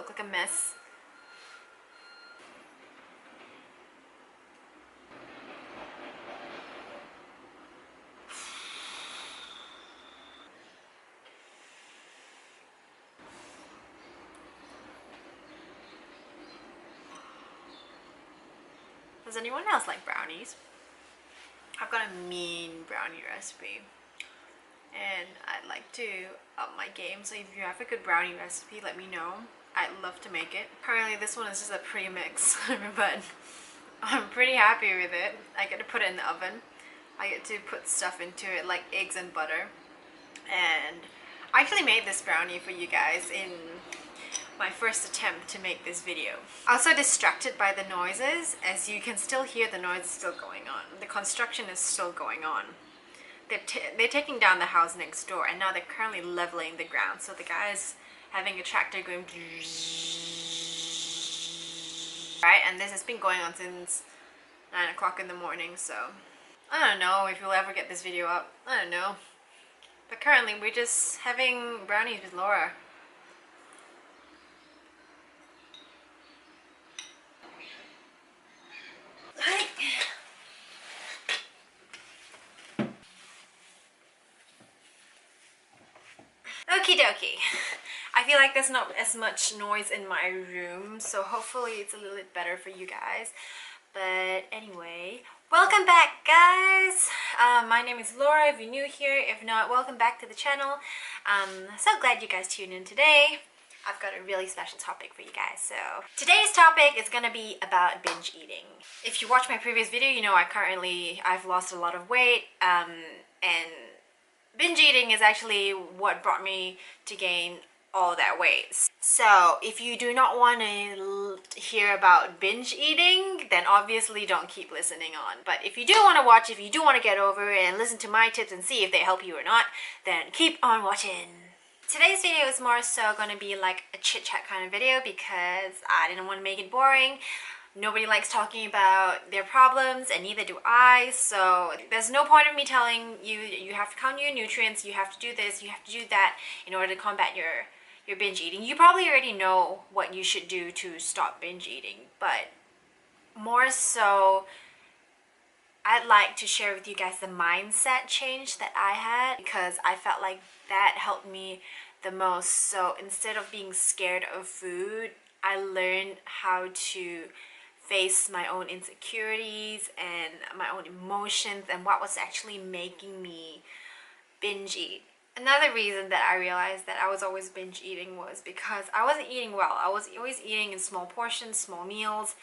look like a mess. Does anyone else like brownies? I've got a mean brownie recipe and I'd like to up my game, so if you have a good brownie recipe, let me know. I'd love to make it. Currently this one is just a pre-mix but I'm pretty happy with it. I get to put it in the oven. I get to put stuff into it like eggs and butter, and I actually made this brownie for you guys in my first attempt to make this video. I was so distracted by the noises, as you can still hear the noise still going on. The construction is still going on. They're taking down the house next door, and now they're currently leveling the ground. So the guy's having a tractor going right, and this has been going on since 9 o'clock in the morning, so I don't know if we'll ever get this video up. I don't know. But currently we're just having brownies with Laura. Okie dokie. I feel like there's not as much noise in my room, so hopefully it's a little bit better for you guys. But anyway, welcome back guys. My name is Laura if you're new here. If not, welcome back to the channel. So glad you guys tuned in today. I've got a really special topic for you guys. So today's topic is gonna be about binge eating. If you watch my previous video, you know I've lost a lot of weight, and binge eating is actually what brought me to gain all that weight. So if you do not want to hear about binge eating, then obviously don't keep listening on. But if you do want to watch, if you do want to get over it and listen to my tips and see if they help you or not, then keep on watching. Today's video is more so going to be like a chit chat kind of video because I didn't want to make it boring. Nobody likes talking about their problems, and neither do I, so there's no point of me telling you you have to count your nutrients, you have to do this, you have to do that in order to combat your binge eating. You probably already know what you should do to stop binge eating, but more so I'd like to share with you guys the mindset change that I had, because I felt like that helped me the most. So instead of being scared of food, I learned how to face my own insecurities and my own emotions and what was actually making me binge eat. Another reason that I realized that I was always binge eating was because I wasn't eating well. I was always eating in small portions, small meals,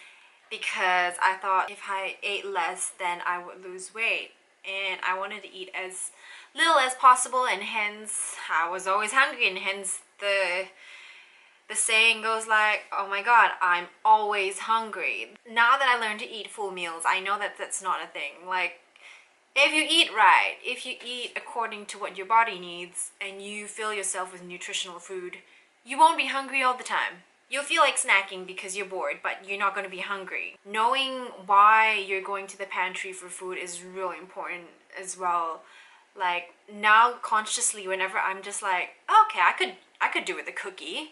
because I thought if I ate less then I would lose weight, and I wanted to eat as little as possible, and hence I was always hungry, and hence the saying goes like, oh my god, I'm always hungry. Now that I learned to eat full meals, I know that that's not a thing. Like, if you eat right, if you eat according to what your body needs, and you fill yourself with nutritional food, you won't be hungry all the time. You'll feel like snacking because you're bored, but you're not going to be hungry. Knowing why you're going to the pantry for food is really important as well. Like, now consciously, whenever I'm just like, oh, okay, I could do with a cookie,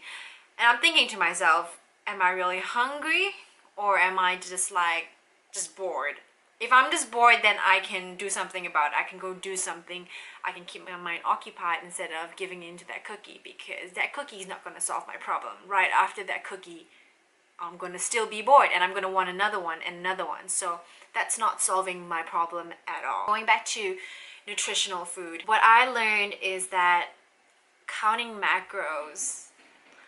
and I'm thinking to myself, am I really hungry, or am I just bored? If I'm just bored, then I can do something about it. I can go do something. I can keep my mind occupied instead of giving in to that cookie, because that cookie is not going to solve my problem. Right after that cookie, I'm going to still be bored, and I'm going to want another one and another one. So that's not solving my problem at all. Going back to nutritional food, what I learned is that counting macros,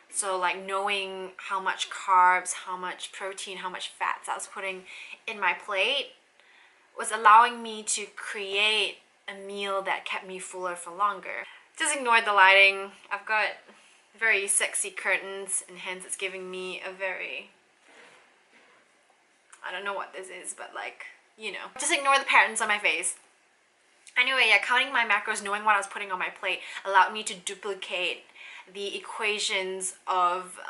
so like knowing how much carbs, how much protein, how much fats I was putting in my plate, was allowing me to create a meal that kept me fuller for longer. Just ignore the lighting. I've got very sexy curtains, and hence it's giving me a very, I don't know what this is, but like, you know. Just ignore the patterns on my face. Anyway, yeah, counting my macros, knowing what I was putting on my plate, allowed me to duplicate the equations of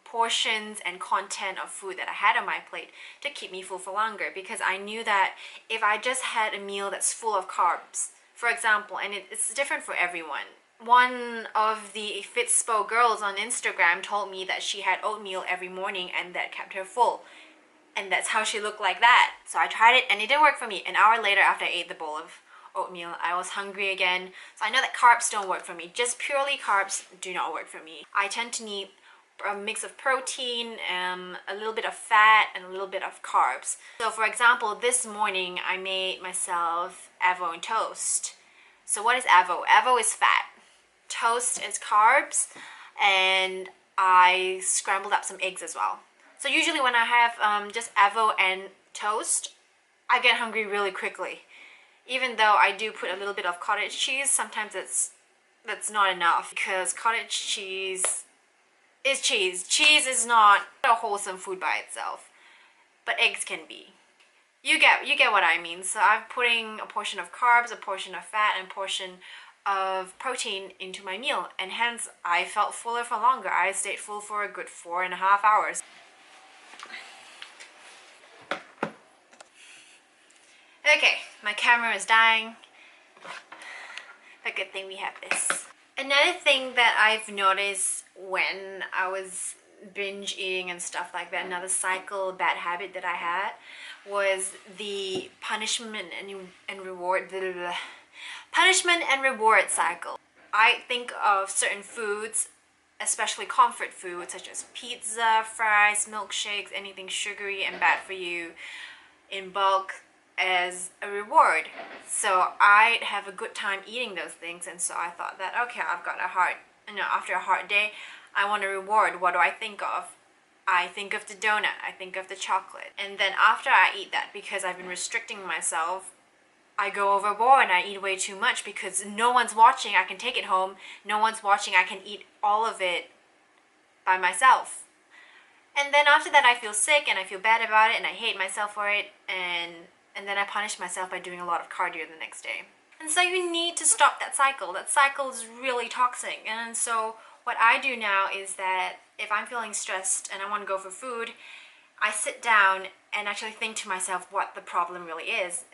portions and content of food that I had on my plate to keep me full for longer, because I knew that if I just had a meal that's full of carbs, for example, and it's different for everyone. one of the Fitspo girls on Instagram told me that she had oatmeal every morning and that kept her full. And that's how she looked like that. So I tried it and it didn't work for me. An hour later, after I ate the bowl of oatmeal, I was hungry again. So I know that carbs don't work for me. Just purely carbs do not work for me. I tend to need a mix of protein, a little bit of fat, and a little bit of carbs. So for example, this morning I made myself avocado toast. So what is avocado? Avocado is fat. Toast is carbs, and I scrambled up some eggs as well. So usually when I have just avocado and toast, I get hungry really quickly. Even though I do put a little bit of cottage cheese, sometimes that's not enough because cottage cheese is cheese. Cheese is not a wholesome food by itself, but eggs can be. You get what I mean. So I'm putting a portion of carbs, a portion of fat, and a portion of protein into my meal, and hence I felt fuller for longer. I stayed full for a good 4.5 hours. Okay, my camera is dying, but good thing we have this. Another thing that I've noticed when I was binge eating and stuff like that, another cycle, bad habit that I had, was the punishment and reward, punishment and reward cycle. I think of certain foods, especially comfort foods such as pizza, fries, milkshakes, anything sugary and bad for you in bulk, as a reward. So I'd have a good time eating those things, and so I thought that, okay, I've got a hard, after a hard day, I want a reward. What do I think of? I think of the donut, I think of the chocolate. And then after I eat that, because I've been restricting myself, I go overboard and I eat way too much because no one's watching. I can take it home. No one's watching. I can eat all of it by myself. And then after that I feel sick and I feel bad about it and I hate myself for it, and then I punish myself by doing a lot of cardio the next day. And so you need to stop that cycle. That cycle is really toxic. And so what I do now is that if I'm feeling stressed and I want to go for food, I sit down and actually think to myself what the problem really is.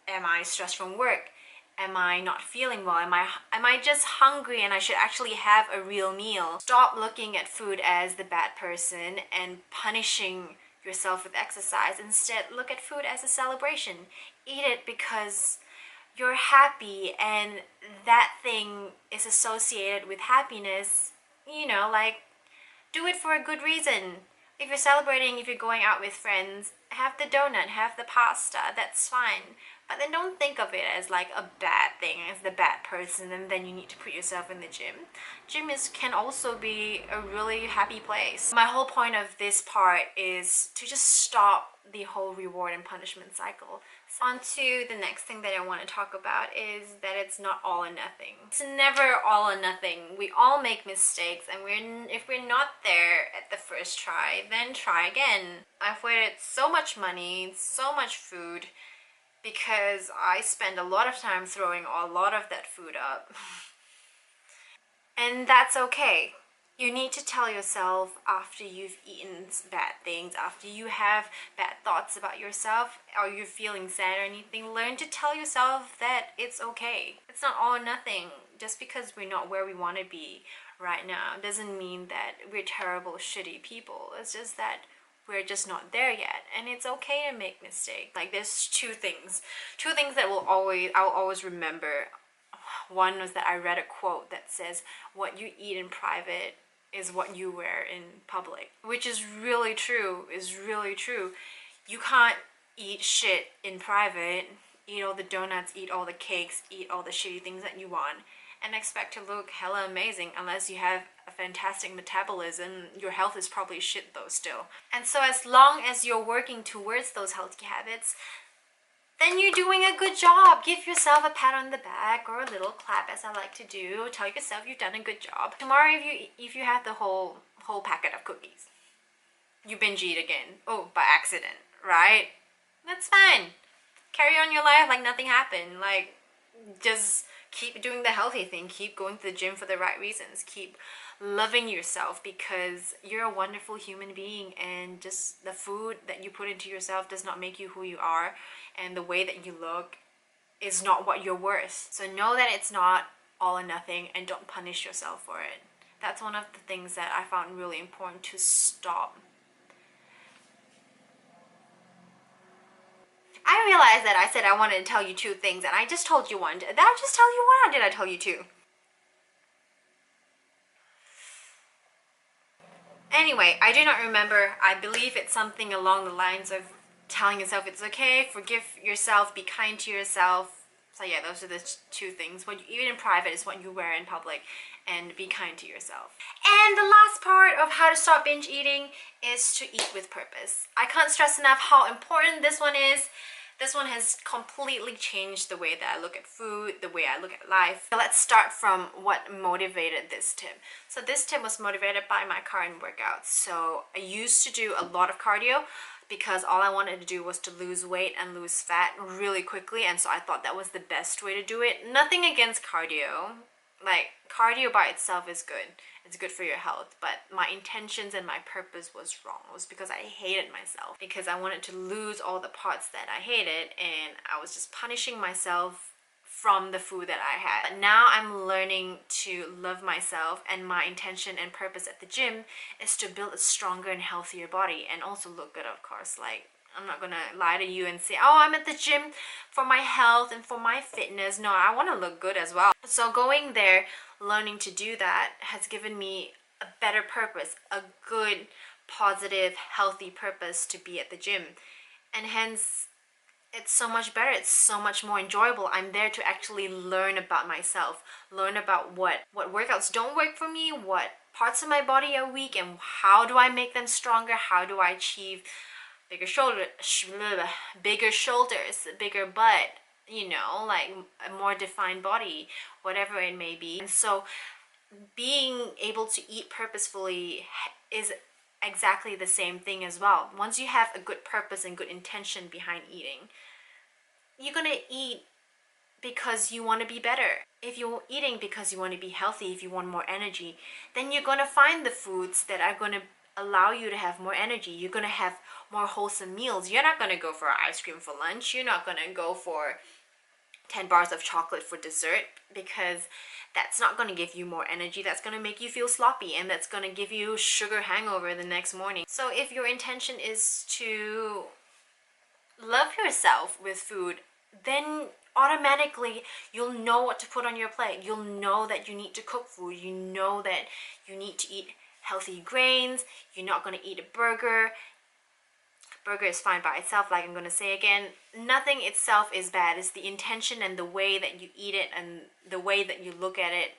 Am I stressed from work? Am I not feeling well? Am I just hungry and I should actually have a real meal? Stop looking at food as the bad person and punishing yourself with exercise. Instead, look at food as a celebration. Eat it because you're happy and that thing is associated with happiness. Like, do it for a good reason. If you're celebrating, if you're going out with friends, have the donut, have the pasta, that's fine. But then don't think of it as like a bad thing, as the bad person, and then you need to put yourself in the gym. Gym can also be a really happy place. My whole point of this part is to just stop the whole reward and punishment cycle. So on to the next thing that I want to talk about is that it's not all or nothing. It's never all or nothing. We all make mistakes, and if we're not there at the first try, then try again. I've wasted so much money, so much food, because I spend a lot of time throwing a lot of that food up. And that's okay. You need to tell yourself after you've eaten bad things, after you have bad thoughts about yourself, or you're feeling sad or anything, learn to tell yourself that it's okay. It's not all or nothing. Just because we're not where we want to be right now doesn't mean that we're terrible, shitty people. It's just that we're just not there yet, and it's okay to make mistakes. Like, there's two things that I'll always remember. One was that I read a quote that says, what you eat in private is what you wear in public, which is really true. You can't eat shit in private, eat all the donuts, eat all the cakes, eat all the shitty things that you want, and expect to look hella amazing. Unless you have a fantastic metabolism, your health is probably shit though still. And so as long as you're working towards those healthy habits, then you're doing a good job. Give yourself a pat on the back or a little clap, as I like to do. Tell yourself you've done a good job. Tomorrow, if you have the whole packet of cookies, you binge eat again. Oh, by accident, right? That's fine. Carry on your life like nothing happened. Like, just keep doing the healthy thing. Keep going to the gym for the right reasons. Keep loving yourself, because you're a wonderful human being, and just the food that you put into yourself does not make you who you are, and the way that you look is not what you're worth. So know that it's not all or nothing and don't punish yourself for it. That's one of the things that I found really important to stop. I realized that I said I wanted to tell you 2 things and I just told you one. Did I just tell you one or did I tell you 2? Anyway, I do not remember. I believe it's something along the lines of telling yourself it's okay, forgive yourself, be kind to yourself. So yeah, those are the 2 things. What you eat in private is what you wear in public, and be kind to yourself. And the last part of how to stop binge eating is to eat with purpose. I can't stress enough how important this one is. This one has completely changed the way that I look at food, the way I look at life. So let's start from what motivated this tip. So this tip was motivated by my current workouts. So I used to do a lot of cardio because all I wanted to do was to lose weight and lose fat really quickly, and so I thought that was the best way to do it. Nothing against cardio. Like, cardio by itself is good. It's good for your health, but my intentions and my purpose was wrong. It was because I hated myself, because I wanted to lose all the parts that I hated, and I was just punishing myself from the food that I had. But now I'm learning to love myself, and my intention and purpose at the gym is to build a stronger and healthier body, and also look good, of course. Like, I'm not gonna lie to you and say, oh, I'm at the gym for my health and for my fitness. No, I want to look good as well. So going there, learning to do that, has given me a better purpose, a good, positive, healthy purpose to be at the gym. And hence, it's so much better. It's so much more enjoyable. I'm there to actually learn about myself, learn about what workouts don't work for me, what parts of my body are weak, and how do I make them stronger, how do I achieve bigger shoulders, bigger butt, you know, like a more defined body, whatever it may be. And so being able to eat purposefully is exactly the same thing as well. Once you have a good purpose and good intention behind eating, you're gonna eat because you want to be better. If you're eating because you want to be healthy, if you want more energy, then you're gonna find the foods that are gonna allow you to have more energy. You're gonna have more wholesome meals. You're not gonna go for ice cream for lunch. You're not gonna go for 10 bars of chocolate for dessert, because that's not going to give you more energy. That's going to make you feel sloppy, and that's going to give you sugar hangover the next morning. So if your intention is to love yourself with food, then automatically you'll know what to put on your plate. You'll know that you need to cook food. You know that you need to eat healthy grains. You're not going to eat a burger. Burger is fine by itself, like I'm going to say again. Nothing itself is bad. It's the intention and the way that you eat it and the way that you look at it.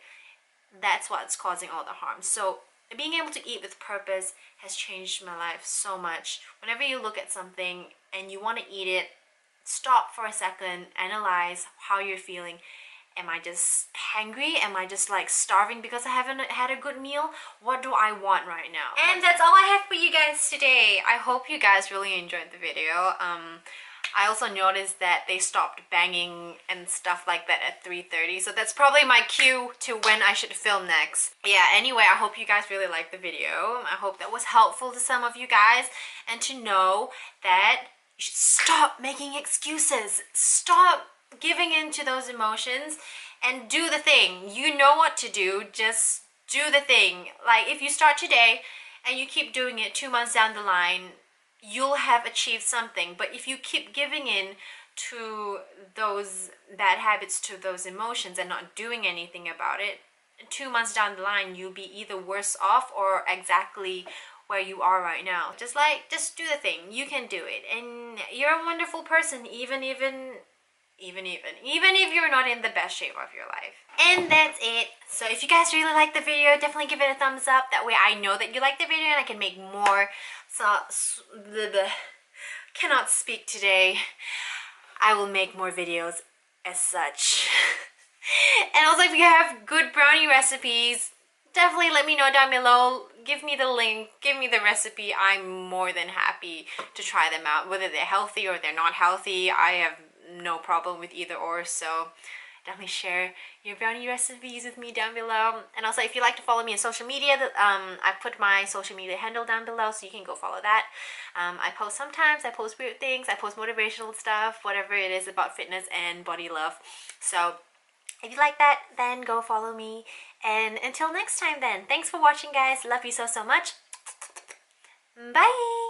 That's what's causing all the harm. So being able to eat with purpose has changed my life so much. Whenever you look at something and you want to eat it, stop for a second, analyze how you're feeling. Am I just hangry? Am I just like starving because I haven't had a good meal? What do I want right now? And that's all I have for you guys today. I hope you guys really enjoyed the video. I also noticed that they stopped banging and stuff like that at 3:30, so that's probably my cue to when I should film next. Yeah, anyway, I hope you guys really liked the video. I hope that was helpful to some of you guys, and to know that you should stop making excuses. Stop giving in to those emotions and do the thing. You know what to do. Just do the thing. Like, if you start today and you keep doing it, 2 months down the line, you'll have achieved something. But if you keep giving in to those bad habits, to those emotions, and not doing anything about it, 2 months down the line, you'll be either worse off or exactly where you are right now. Just do the thing. You can do it, and you're a wonderful person, even if you're not in the best shape of your life. And that's it. So if you guys really like the video, definitely give it a thumbs up. That way I know that you like the video and I can make more. So cannot speak today. I will make more videos as such. And also, if you have good brownie recipes, definitely let me know down below. Give me the link, give me the recipe. I'm more than happy to try them out. Whether they're healthy or they're not healthy, I have no problem with either or. So definitely share your brownie recipes with me down below. And also, if you like to follow me on social media, I put my social media handle down below, so you can go follow that. I post sometimes, I post weird things, I post motivational stuff, whatever it is about fitness and body love. So If you like that, then go follow me. And until next time then, thanks for watching guys. Love you so much. Bye!